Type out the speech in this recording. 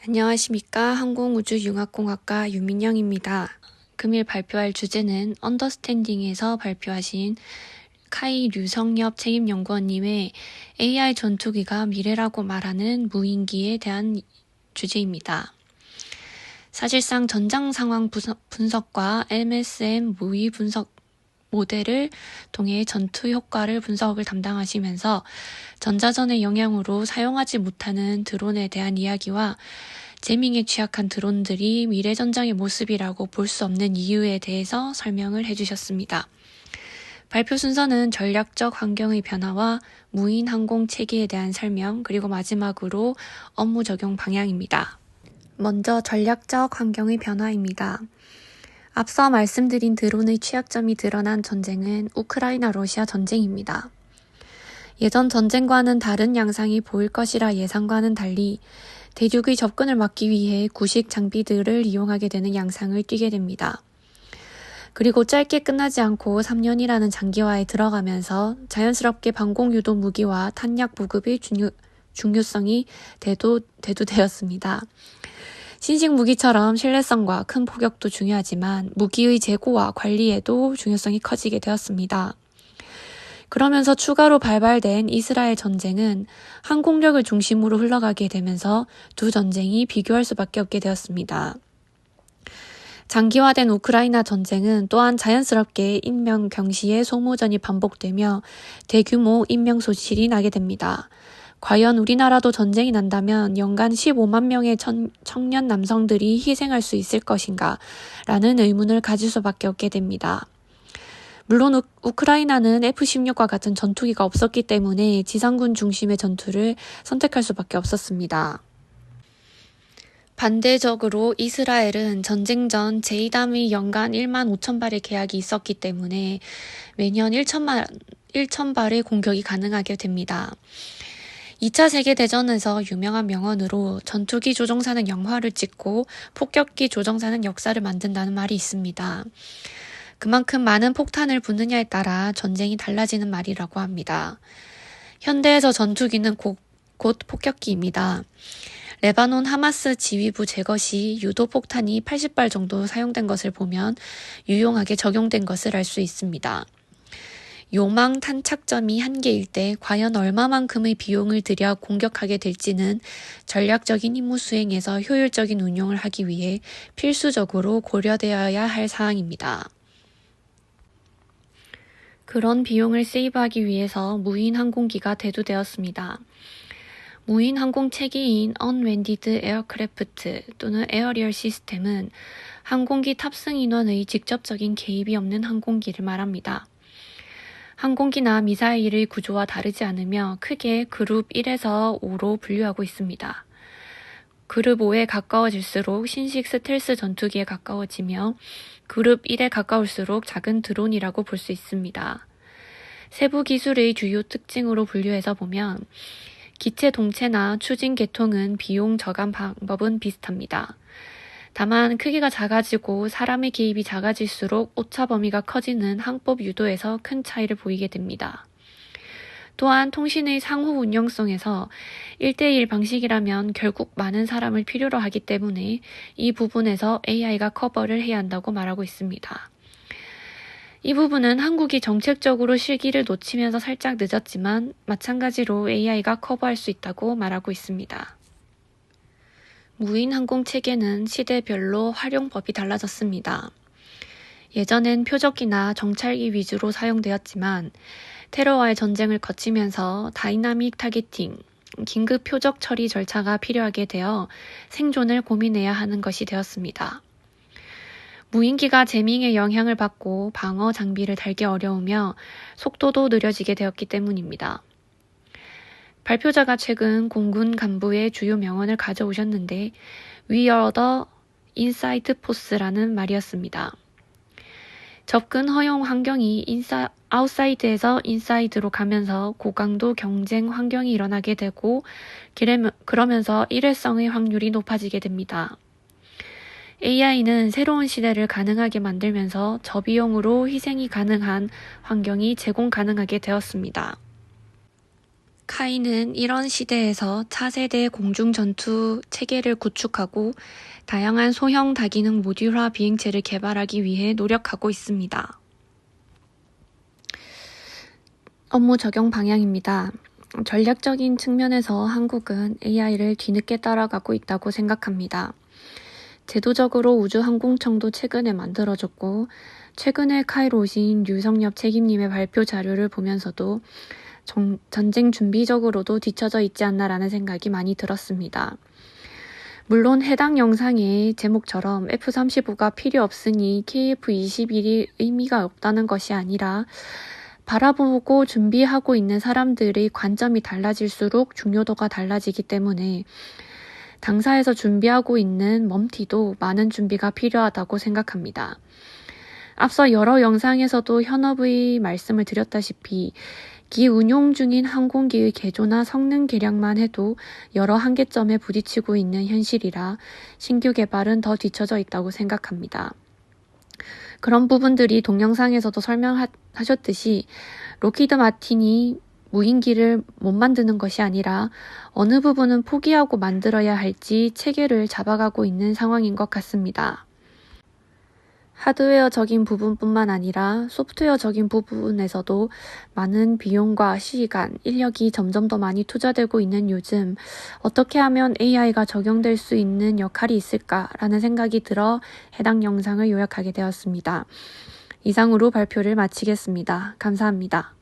안녕하십니까. 항공우주융합공학과 유민영입니다. 금일 발표할 주제는 언더스탠딩에서 발표하신 카이 류성엽 책임연구원님의 AI 전투기가 미래라고 말하는 무인기에 대한 주제입니다. 사실상 전장 상황 분석과 MSM 무의 분석 모델을 통해 전투 효과를 분석을 담당하시면서 전자전의 영향으로 사용하지 못하는 드론에 대한 이야기와 재밍에 취약한 드론들이 미래 전장의 모습이라고 볼 수 없는 이유에 대해서 설명을 해주셨습니다. 발표 순서는 전략적 환경의 변화와 무인 항공 체계에 대한 설명, 그리고 마지막으로 업무 적용 방향입니다. 먼저 전략적 환경의 변화입니다. 앞서 말씀드린 드론의 취약점이 드러난 전쟁은 우크라이나-러시아 전쟁입니다. 예전 전쟁과는 다른 양상이 보일 것이라 예상과는 달리 대륙의 접근을 막기 위해 구식 장비들을 이용하게 되는 양상을 띠게 됩니다. 그리고 짧게 끝나지 않고 3년이라는 장기화에 들어가면서 자연스럽게 방공유도 무기와 탄약 보급의 중요성이 대두되었습니다. 신식 무기처럼 신뢰성과 큰 포격도 중요하지만 무기의 재고와 관리에도 중요성이 커지게 되었습니다. 그러면서 추가로 발발된 이스라엘 전쟁은 항공력을 중심으로 흘러가게 되면서 두 전쟁이 비교할 수밖에 없게 되었습니다. 장기화된 우크라이나 전쟁은 또한 자연스럽게 인명 병시의 소모전이 반복되며 대규모 인명 소실이 나게 됩니다. 과연 우리나라도 전쟁이 난다면 연간 15만 명의 청년 남성들이 희생할 수 있을 것인가? 라는 의문을 가질 수밖에 없게 됩니다. 물론 우크라이나는 F-16과 같은 전투기가 없었기 때문에 지상군 중심의 전투를 선택할 수밖에 없었습니다. 반대적으로 이스라엘은 전쟁 전 제2담의 연간 1만 5천 발의 계약이 있었기 때문에 매년 1천 발의 공격이 가능하게 됩니다. 2차 세계대전에서 유명한 명언으로 전투기 조종사는 영화를 찍고 폭격기 조종사는 역사를 만든다는 말이 있습니다. 그만큼 많은 폭탄을 붓느냐에 따라 전쟁이 달라지는 말이라고 합니다. 현대에서 전투기는 곧 폭격기입니다. 레바논 하마스 지휘부 제거 시 유도 폭탄이 80발 정도 사용된 것을 보면 유용하게 적용된 것을 알 수 있습니다. 요망 탄착점이 한계일 때 과연 얼마만큼의 비용을 들여 공격하게 될지는 전략적인 임무 수행에서 효율적인 운용을 하기 위해 필수적으로 고려되어야 할 사항입니다. 그런 비용을 세이브하기 위해서 무인 항공기가 대두되었습니다. 무인 항공 체계인 Unmanned Aircraft 또는 에어리얼 시스템은 항공기 탑승 인원의 직접적인 개입이 없는 항공기를 말합니다. 항공기나 미사일의 구조와 다르지 않으며 크게 그룹 1에서 5로 분류하고 있습니다. 그룹 5에 가까워질수록 신식 스텔스 전투기에 가까워지며 그룹 1에 가까울수록 작은 드론이라고 볼 수 있습니다. 세부 기술의 주요 특징으로 분류해서 보면 기체 동체나 추진 계통은 비용 저감 방법은 비슷합니다. 다만 크기가 작아지고 사람의 개입이 작아질수록 오차 범위가 커지는 항법 유도에서 큰 차이를 보이게 됩니다. 또한 통신의 상호 운영성에서 1대1 방식이라면 결국 많은 사람을 필요로 하기 때문에 이 부분에서 AI가 커버를 해야 한다고 말하고 있습니다. 이 부분은 한국이 정책적으로 실기를 놓치면서 살짝 늦었지만 마찬가지로 AI가 커버할 수 있다고 말하고 있습니다. 무인 항공 체계는 시대별로 활용법이 달라졌습니다. 예전엔 표적기나 정찰기 위주로 사용되었지만 테러와의 전쟁을 거치면서 다이나믹 타겟팅, 긴급 표적 처리 절차가 필요하게 되어 생존을 고민해야 하는 것이 되었습니다. 무인기가 재밍의 영향을 받고 방어 장비를 달기 어려우며 속도도 느려지게 되었기 때문입니다. 발표자가 최근 공군 간부의 주요 명언을 가져오셨는데 We are the inside force라는 말이었습니다. 접근 허용 환경이 아웃사이드에서 인사이드로 가면서 고강도 경쟁 환경이 일어나게 되고 그러면서 일회성의 확률이 높아지게 됩니다. AI는 새로운 시대를 가능하게 만들면서 저비용으로 희생이 가능한 환경이 제공 가능하게 되었습니다. 카이는 이런 시대에서 차세대 공중전투 체계를 구축하고 다양한 소형 다기능 모듈화 비행체를 개발하기 위해 노력하고 있습니다. 업무 적용 방향입니다. 전략적인 측면에서 한국은 AI를 뒤늦게 따라가고 있다고 생각합니다. 제도적으로 우주항공청도 최근에 만들어졌고, 최근에 카이로 오신 류성엽 책임님의 발표 자료를 보면서도 전쟁 준비적으로도 뒤처져 있지 않나라는 생각이 많이 들었습니다. 물론 해당 영상의 제목처럼 F-35가 필요 없으니 KF-21이 의미가 없다는 것이 아니라 바라보고 준비하고 있는 사람들의 관점이 달라질수록 중요도가 달라지기 때문에 당사에서 준비하고 있는 멈티도 많은 준비가 필요하다고 생각합니다. 앞서 여러 영상에서도 현업의 말씀을 드렸다시피 기운용 중인 항공기의 개조나 성능 개량만 해도 여러 한계점에 부딪히고 있는 현실이라 신규 개발은 더 뒤처져 있다고 생각합니다. 그런 부분들이 동영상에서도 설명하셨듯이 록히드 마틴이 무인기를 못 만드는 것이 아니라 어느 부분은 포기하고 만들어야 할지 체계를 잡아가고 있는 상황인 것 같습니다. 하드웨어적인 부분뿐만 아니라 소프트웨어적인 부분에서도 많은 비용과 시간, 인력이 점점 더 많이 투자되고 있는 요즘 어떻게 하면 AI가 적용될 수 있는 역할이 있을까라는 생각이 들어 해당 영상을 요약하게 되었습니다. 이상으로 발표를 마치겠습니다. 감사합니다.